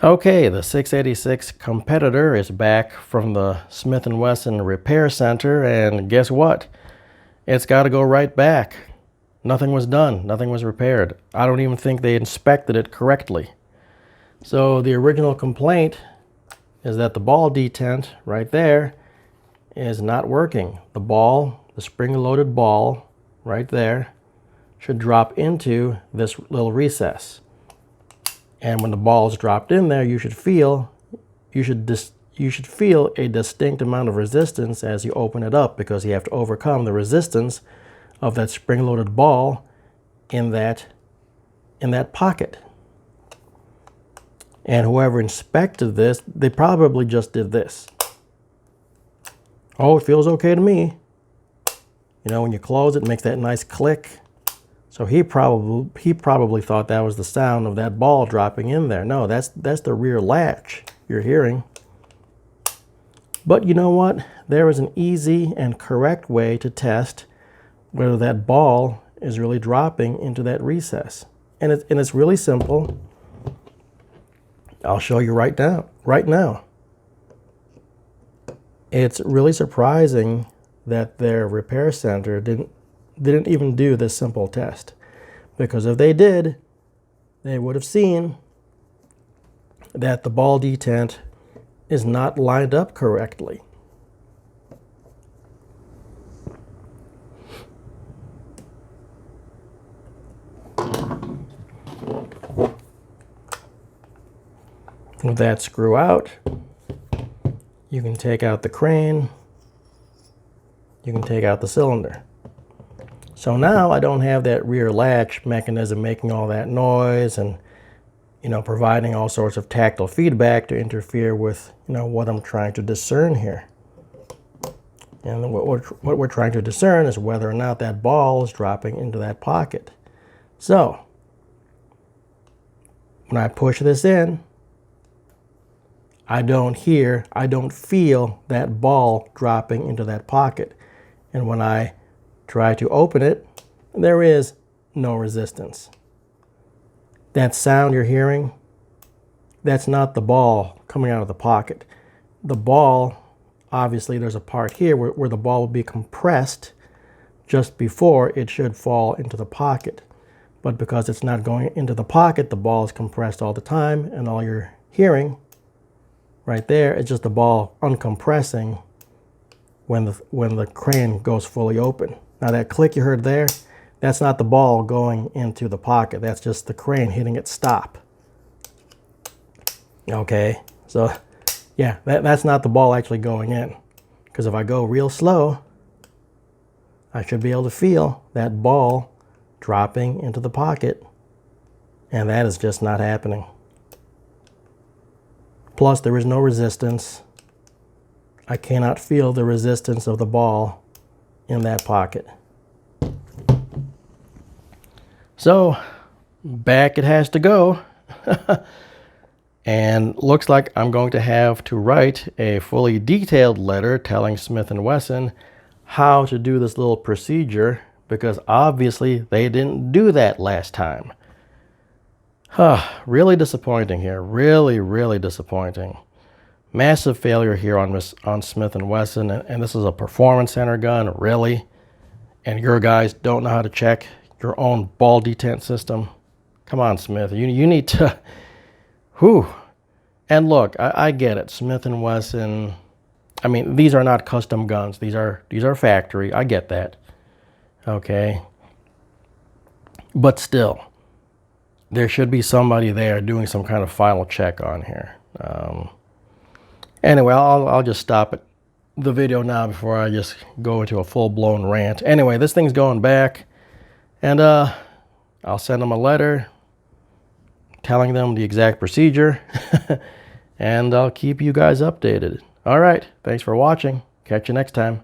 Okay, the 686 competitor is back from the Smith & Wesson Repair Center, and guess what? It's got to go right back. Nothing was done. Nothing was repaired. I don't even think they inspected it correctly. So the original complaint is that the ball detent right there is not working. The ball, the spring-loaded ball right there, should drop into this little recess. And when the ball is dropped in there, you should feel a distinct amount of resistance as you open it up, because you have to overcome the resistance of that spring-loaded ball in that pocket. And whoever inspected this, they probably just did this. Oh, it feels okay to me. You know, when you close it, it makes that nice click. So he probably thought that was the sound of that ball dropping in there. No, that's the rear latch you're hearing. But you know what? There is an easy and correct way to test whether that ball is really dropping into that recess. And it's really simple. I'll show you right now. It's really surprising that their repair center didn't even do this simple test, because if they did, they would have seen that the ball detent is not lined up correctly. With that screw out, you can take out the crane, you can take out the cylinder. So now I don't have that rear latch mechanism making all that noise and, you know, providing all sorts of tactile feedback to interfere with, you know, what I'm trying to discern here. And what we're trying to discern is whether or not that ball is dropping into that pocket. So when I push this in, I don't feel that ball dropping into that pocket. And when I try to open it, there is no resistance. That sound you're hearing, that's not the ball coming out of the pocket. The ball, obviously there's a part here where the ball will be compressed just before it should fall into the pocket. But because it's not going into the pocket, the ball is compressed all the time, and all you're hearing right there is just the ball uncompressing when the crane goes fully open. Now that click you heard there, that's not the ball going into the pocket. That's just the crane hitting its stop. Okay, so yeah, that's not the ball actually going in. Because if I go real slow, I should be able to feel that ball dropping into the pocket. And that is just not happening. Plus, there is no resistance. I cannot feel the resistance of the ball in that pocket. So, back it has to go. And looks like I'm going to have to write a fully detailed letter telling Smith & Wesson how to do this little procedure, because obviously they didn't do that last time. Really disappointing here. Really, really disappointing. Massive failure here on Smith & Wesson, and this is a performance center gun, really? And your guys don't know how to check your own ball detent system? Come on, Smith. You need to... Whew. And look, I get it. Smith & Wesson, I mean, these are not custom guns. These are factory. I get that. Okay. But still, there should be somebody there doing some kind of final check on here. Anyway, I'll just stop the video now before I just go into a full-blown rant. Anyway, this thing's going back, and I'll send them a letter telling them the exact procedure, and I'll keep you guys updated. All right, thanks for watching. Catch you next time.